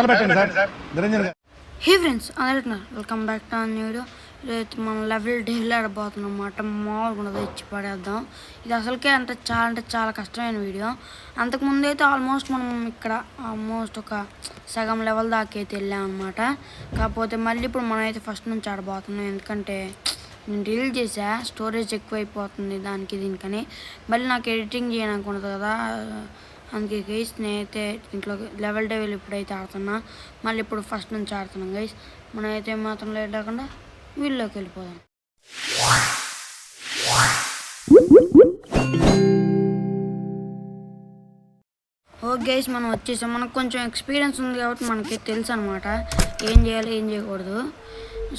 హే friends అందరికీ welcome back to new video. రేపు మనం లెవెల్ డైలీ ఆడబోతున్నాం అన్నమాట. మామూలుగా ఇచ్చి పడేద్దాం. ఇది అసలుకే అంటే చాలా కష్టమైన వీడియో. అంతకుముందు అయితే ఆల్మోస్ట్ మనం ఇక్కడ ఆల్మోస్ట్ ఒక సగం లెవెల్ దాకా అయితే వెళ్ళాం అనమాట. కాకపోతే మళ్ళీ ఇప్పుడు మనం అయితే ఫస్ట్ నుంచి ఆడబోతున్నాం. ఎందుకంటే నేను రీల్ చేసా, స్టోరేజ్ ఎక్కువైపోతుంది దానికి దీనికని. మళ్ళీ నాకు ఎడిటింగ్ చేయడానికి ఉండదు కదా, అందుకే గైస్ నేనైతే ఇంట్లో లెవెల్ డెవెల్ ఇప్పుడైతే ఆడుతున్నా. మళ్ళీ ఇప్పుడు ఫస్ట్ నుంచి ఆడుతున్నాం గైస్. మనమైతే మాత్రం లేట్ కాకుండా వీళ్ళలోకి వెళ్ళిపోదాం. ఓకే గైస్, మనం వచ్చేసాం. మనకు కొంచెం ఎక్స్పీరియన్స్ ఉంది కాబట్టి మనకి తెలుసు అనమాట ఏం చేయాలి ఏం చేయకూడదు.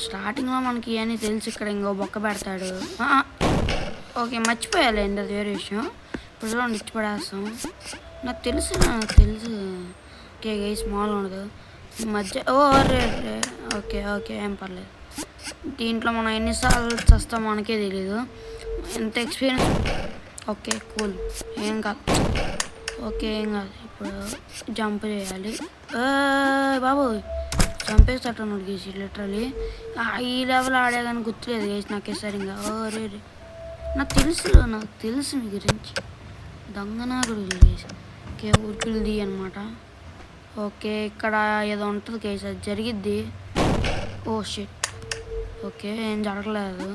స్టార్టింగ్లో మనకి ఇవన్నీ తెలుసు. ఇక్కడ ఇంకో బొక్క పెడతాడు. ఓకే మర్చిపోయాలండి, అది వేరే విషయం. ఇప్పుడు ఇచ్చి పడేస్తాం. నాకు తెలుసు. ఓకే గైస్, మామూలు ఉండదు ఈ మధ్య. రే ఓకే ఏం పర్లేదు. దీంట్లో మనం ఎన్నిసార్లు చేస్తాం మనకే తెలీదు. ఎంత ఎక్స్పీరియన్స్. ఓకే కూల్, ఏం కాదు. ఓకే ఏం కాదు. ఇప్పుడు జంప్ చేయాలి. బాబు చంపేస్తాడు గేసి లిటరలీ. ఈ లెవెల్ ఆడేదాన్ని గుర్తులేదు గేసి నాకే సరిగ్గా. రే నాకు తెలుసు మీ గురించి. దొంగనాగుడు గేసి. ఓకే ఊరికిల్ది అనమాట. ఓకే ఇక్కడ ఏదో ఉంటుంది కేసు, అది జరిగిద్ది. Oh shit. ఓకే ఏం జరగలేదు,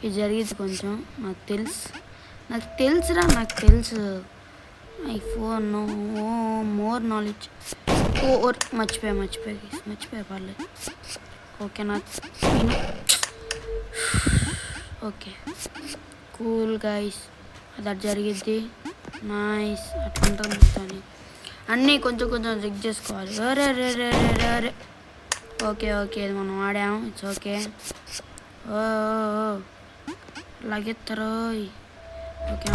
ఇది జరిగిద్ది కొంచెం. నాకు తెలుసురా. IPhone more knowledge. మర్చిపోయా పర్లేదు. ఓకే ఓకే కూల్ గైస్, అది జరిగిద్ది. నైస్. అట్లా ఉంటుంది మొత్తాన్ని. అన్నీ కొంచెం చెక్ చేసుకోవాలి. రే ఓకే ఇది మనం ఆడాము. It's okay. లాగెత్తారో. ఓకే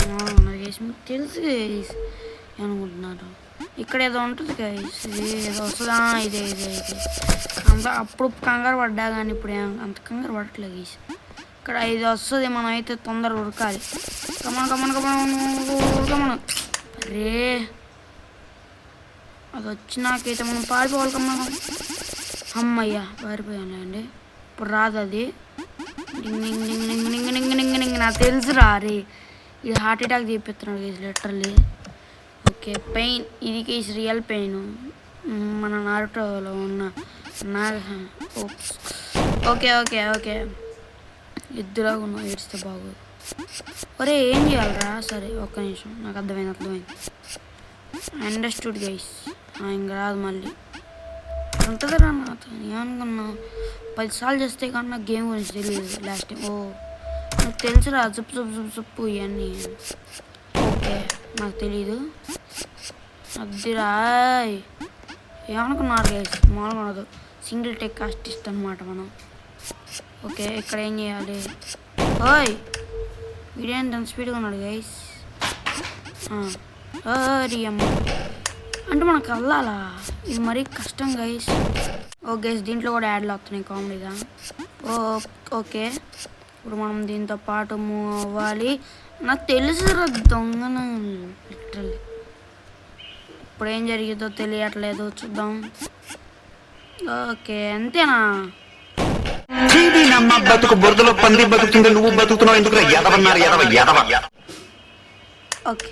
గైస్, మీకు తెలుసు గైస్ ఏమనుకుంటున్నారు. ఇక్కడ ఏదో ఉంటుంది గైస్, ఇది ఏదో వస్తుందా. ఇదే అంత అప్పుడు కంగారు పడ్డా కానీ ఇప్పుడు అంత కంగారు పడట్లేదు గైస్. ఇక్కడ ఇది వస్తుంది, మనం అయితే తొందరగా ఉరకాలి. కమన్. రే అది వచ్చినాకైతే మనం పారిపోవాలి. అమ్మయ్యా పారిపోయాను అండి. ఇప్పుడు రాదు అది. నాకు తెలుసురా. రే ఇది హార్ట్ అటాక్ చేపిస్తున్నాడు కేసు లిటరల్లీ. ఓకే పెయిన్, ఇది కేసు రియల్ పెయిన్. మన నారుటోలో ఉన్న ఓకే ఇద్దరుగా ఉన్నావు, ఏడిస్తే బాగోదు. ఒరే ఏం చేయాలరా. సరే ఒక్క నిమిషం, నాకు అర్థమైంది. Understood guys. ఇంక రాదు మళ్ళీ. ఉంటుందిరా నాతో. ఏమనుకున్నా 10 సార్లు చేస్తే కానీ నాకు గేమ్ గురించి తెలియదు లాస్ట్ టైం. నాకు తెలుసురా. జుప్పు ఇవన్నీ. ఓకే నాకు తెలీదు. అద్దిరా. ఏమనుకున్నారు గైస్, మామూలుగా ఉండదు. సింగిల్ టెక్ ఆర్టిస్ట్ అనమాట మనం. ఓకే ఇక్కడ ఏం చేయాలి. వీడియో ఎంత స్పీడ్గా ఉన్నాడు గైస్. అమ్మ అంటే మనకు వెళ్ళాలా, ఇది మరీ కష్టం గైస్. గైస్ దీంట్లో కూడా యాడ్లు వస్తున్నాయి కామెడీగా. ఓకే ఇప్పుడు మనం దీంతో పాటు మూవ్ అవ్వాలి. నాకు తెలుసు దొంగన లిటరల్లీ. ఇప్పుడు ఏం జరిగిందో తెలియట్లేదు, చూద్దాం. ఓకే అంతేనా. బతుకు బురదలో పంది బతుకుతుంది, నువ్వు బతుకుతున్నావు ఎందుకు? ఓకే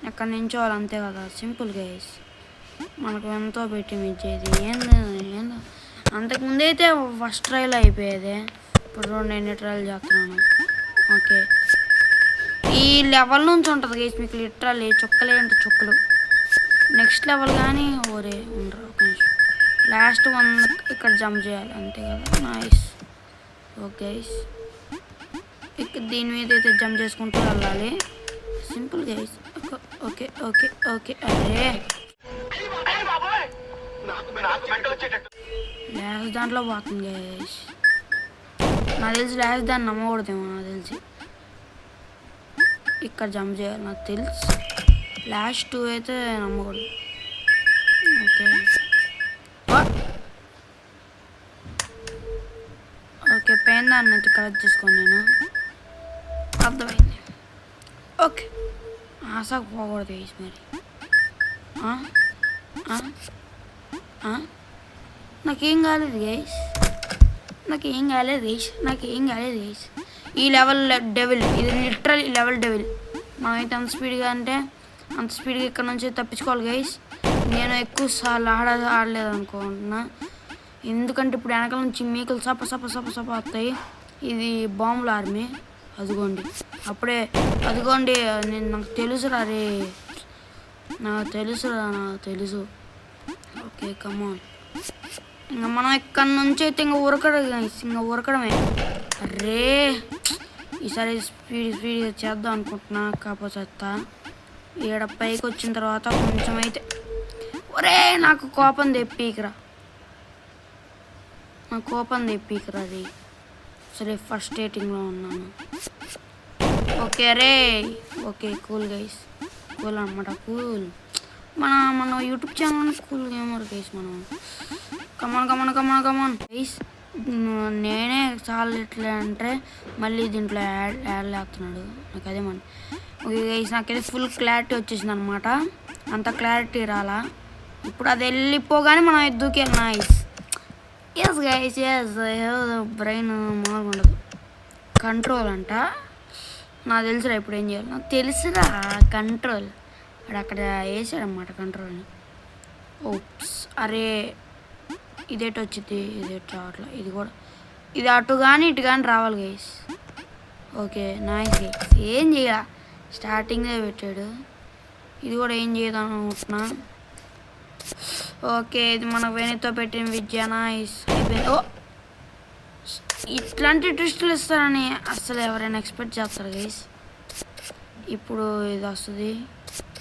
ఎక్కడి నుంచో వాళ్ళు అంతే కదా, సింపుల్ గైస్. మనకు ఎంతో పెట్టి మించేది ఏందో. అంతకుముందు అయితే ఫస్ట్ ట్రైల్ అయిపోయేది. ఇప్పుడు నేను ట్రైల్ చేస్తున్నాను. ఓకే ఈ లెవెల్ నుంచి ఉంటుంది గైస్ మీకు లిటరల్లీ చుక్కలే అంటే చుక్కలు. నెక్స్ట్ లెవెల్ కానీ ఉండరు. ఒక నిమిషం, లాస్ట్ 1 ఇక్కడ జంప్ చేయాలి అంతే కదా. నైస్. ఓకే గైస్, ఇక్కడ దీని మీద అయితే జంప్ చేసుకుంటూ వెళ్ళాలి. Simple guys. ఓకే అరే లాస్ట్ దాంట్లో పోతుంది గైస్. నాకు తెలిసి లాస్ట్ దాన్ని నమ్మకూడదేమో. నాకు తెలిసి ఇక్కడ జంప్ చేయాలి. నాకు తెలుసు లాస్ట్ 2 అయితే నమ్మకూడదు. ఓకే పెయిన్ దాన్ని అయితే కలెక్ట్ చేసుకోండి. నేను అర్థమైంది. ఓకే ఆశకు పోకూడదు గైస్ మరి. నాకేం కాలేదు గైస్, నాకేం కాలేదు గైస్. ఈ లెవెల్ డెవిల్, ఇది లిటరల్ లెవెల్ డెవిల్. మనమైతే అంత స్పీడ్గా అంటే అంత స్పీడ్గా ఇక్కడ నుంచి తప్పించుకోవాలి గైస్. నేను ఎక్కువ సార్లు ఆడలేదు అనుకుంటున్నా, ఎందుకంటే ఇప్పుడు వెనకాల నుంచి మీకులు సప సప సప సప వస్తాయి. ఇది బాంబుల ఆర్మీ. అదిగోండి అదిగోండి, నాకు తెలుసురా రే, నాకు తెలుసు. ఓకే కమాన్, ఇంకా మనం ఇక్కడ నుంచి అయితే ఇంకా ఉరకడమే. అరే ఈసారి స్పీడ్గా చేద్దాం అనుకుంటున్నా, కాకపోతే ఈడ పైకి వచ్చిన తర్వాత కొంచెం అయితే ఒరే నాకు కోపం తెప్పీకరా రే. సరే ఫస్ట్ రేటింగ్లో ఉన్నాను. ఓకే రే, ఓకే కూల్ గైస్, కూల్ అనమాట, కూల్. మన YouTube channel cool gamer guys. మనం కమాన్ గైస్. నేనే చాలా ఎట్లా అంటే మళ్ళీ దీంట్లో యాడ్ వేస్తున్నాడు నాకు, అదే మన. ఓకే గైస్, నాకైతే ఫుల్ క్లారిటీ వచ్చేసింది అనమాట. అంత క్లారిటీ రాలా. ఇప్పుడు అది వెళ్ళిపోగానే మనం ఎద్దుకెళ్ళి నైస్. ఎస్ గైస్, బ్రెయిన్ మామూలుగా ఉండదు. కంట్రోల్ అంట, నాకు తెలుసురా ఇప్పుడు ఏం చేయాలి, నాకు తెలుసురా కంట్రోల్. అక్కడ వేసాడనమాట కంట్రోల్ని. ఓప్స్, అరే ఇదేటి వచ్చింది, ఇదేటి రావట్లా. ఇది కూడా ఇది అటు కానీ ఇటు కానీ రావాలి గైస్. ఓకే నైస్ గైస్, ఏం చేయ స్టార్టింగే పెట్టాడు. ఇది కూడా ఏం చేద్దాం అనుకుంటున్నా. ఓకే ఇది మన వేణితో పెట్టిన విద్య నైస్ అయిపోయింది. ఓ ఇట్లాంటి ట్విస్టులు ఇస్తారని అసలు ఎవరైనా ఎక్స్పెక్ట్ చేస్తారు గైస్. ఇప్పుడు ఇది వస్తుంది,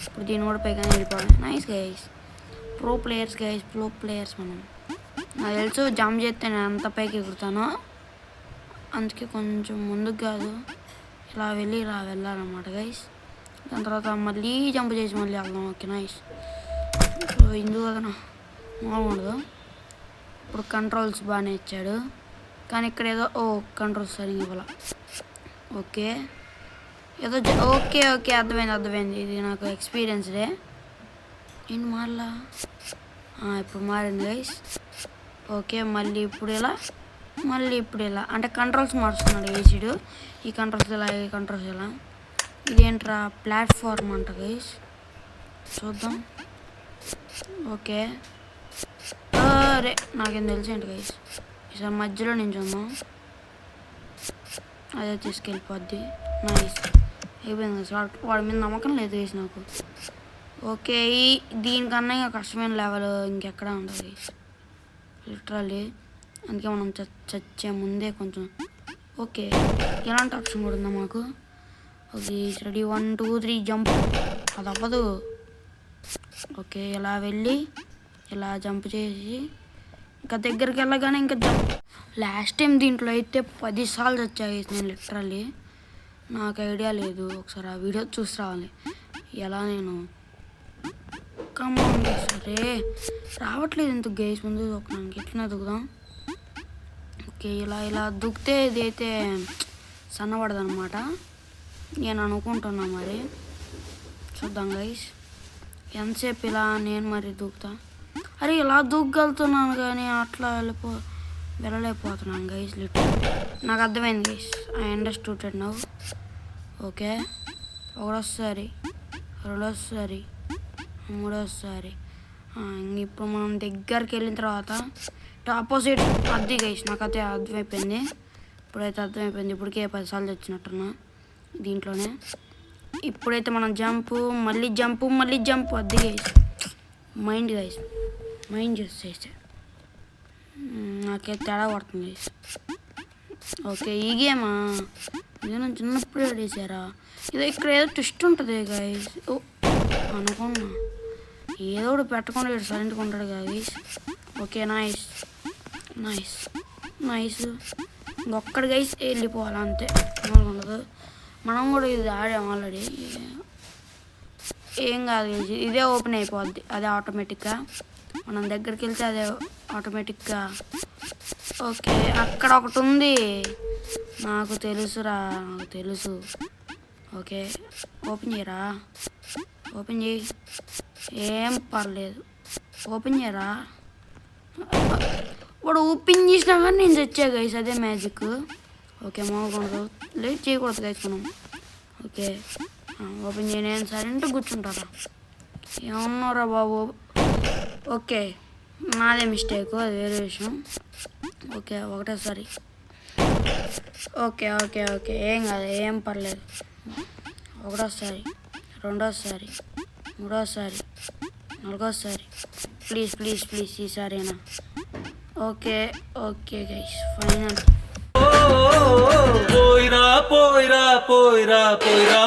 ఇప్పుడు దీన్ని కూడా పైగానే వెళ్ళిపోవాలి. నైస్ గైస్, ప్రో ప్లేయర్స్ మనం. నాకు తెలుసు జంప్ చేస్తే నేను అంత పైకి ఎగురుతాను, అందుకే కొంచెం ముందుకు కాదు ఇలా వెళ్ళాలన్నమాట గైస్. దాని తర్వాత మళ్ళీ జంప్ చేసి మళ్ళీ వెళ్దాం. Okay nice. సో ఇందుకు కదా మామూలుగా ఇప్పుడు కంట్రోల్స్ బాగానే ఇచ్చాడు, కానీ ఇక్కడ ఏదో కంట్రోల్స్ సరిగ్గా ఇవ్వాల. ఓకే ఏదో ఓకే అర్థమైంది. ఇది నాకు ఎక్స్పీరియన్స్డే. ఏంటి మారలా, ఇప్పుడు మారింది గైస్. ఓకే మళ్ళీ ఇప్పుడు ఇలా అంటే కంట్రోల్స్ మారుస్తున్నాడు ఏసీడు. ఈ కంట్రోల్స్ ఇలా ఇదేంట్రా ప్లాట్ఫామ్ అంట గైస్, చూద్దాం. ఓకే అరే నాకేం తెలిసేంటి గైస్, ఈసారి మధ్యలో నించుందాం, అదే తీసుకెళ్ళిపోద్ది. నైస్ అయిపోయింది గైస్, వాడి మీద నమ్మకం లేదు గైస్ నాకు. ఓకే దీనికన్నా ఇంకా కష్టమైన లెవెల్ ఇంకెక్కడ ఉండదు గైస్ లిటరల్లీ, అందుకే మనం చచ్చే ముందే కొంచెం. ఓకే ఎలాంటి ఆప్షన్ కూడా ఉందా మాకు. ఓకే రెడీ 1 2 3 జంప్, అది అవ్వదు. ఓకే ఇలా వెళ్ళి ఇలా జంప్ చేసి ఇంకా దగ్గరికి వెళ్ళగానే ఇంకా జంప్. లాస్ట్ టైం దీంట్లో అయితే 10 సార్లు వచ్చాయి నేను లిటరల్లీ, నాకు ఐడియా లేదు. ఒకసారి ఆ వీడియో చూసి రావాలి ఎలా నేను. కమాన్ సరే రావట్లేదు ఎందుకు గేస్, ముందు దూకడానికి ఎట్లా దూకుదాం. ఓకే ఇలా దూకితే ఇది అయితే సన్నబడదు అనమాట నేను అనుకుంటున్నా, మరి చూద్దాం గైస్. ఎంతసేపు ఇలా నేను మరి దూకుతా. అరే ఇలా దూకగలుగుతున్నాను కానీ అట్లా వెళ్ళలేకపోతున్నాను గైస్ లిటర్. నాకు అర్థమైంది guys, I understood now. Okay ఒకటోసారి, రెండోసారి, మూడోసారి. ఇప్పుడు మనం దగ్గరికి వెళ్ళిన తర్వాత ఆపోజిట్ అది గైస్, నాకైతే అర్థమైపోయింది. ఇప్పుడైతే అర్థమైపోయింది, ఇప్పటికే 10 సార్లు వచ్చినట్టున్నా దీంట్లోనే. ఇప్పుడైతే మనం మళ్ళీ జంపు అది గైస్. మైండ్ చేస్తే నాకైతే తేడా పడుతుంది గైస్. ఓకే ఈ గేమా నేను చిన్నప్పుడే ఆడేసారా. ఇక్కడ ఏదో ట్విస్ట్ ఉంటుంది గైస్ అనుకున్నా, ఏదో ఒకటి పెట్టకుండా ఇక్కడ సైలెంట్గా ఉంటాడు కదా గైస్. ఓకే నైస్ ఇంకొక్కడి గైస్ వెళ్ళిపోవాలి అంతే, ఉండదు. మనం కూడా ఇది ఆడాం ఆల్రెడీ, ఏం కాదు గైస్, ఇదే ఓపెన్ అయిపోద్ది అదే ఆటోమేటిక్గా. మనం దగ్గరికి వెళ్తే అదే ఆటోమేటిక్గా. ఓకే అక్కడ ఒకటి ఉంది, నాకు తెలుసు. ఓకే ఓపెన్ చేయి, ఏం పర్లేదు. ఓపెన్ చేయరా? వాడు ఓపెన్ చేసినా కానీ నేను తెచ్చా గైస్, అదే మ్యాజిక్. ఓకే మోగకూడదు, లేట్ చేయకూడదు గైస్ మనం. ఓకే ఓపెన్ చేయని సరే అంటే కూర్చుంటారా? ఏమన్నారా బాబు? ఓకే నాదే మిస్టేక్, అది వేరే విషయం. ఓకే ఒకటేసారి. ఓకే ఓకే ఓకే ఏం కాదు, ఏం పర్లేదు. ఒకటోసారి, రెండోసారి, మూడోసారి, నాలుగోసారి. ప్లీజ్ ప్లీజ్ ప్లీజ్ ఈసారేనా? Okay okay guys final. పోయిరా పోయిరా పోయిరా పోయిరా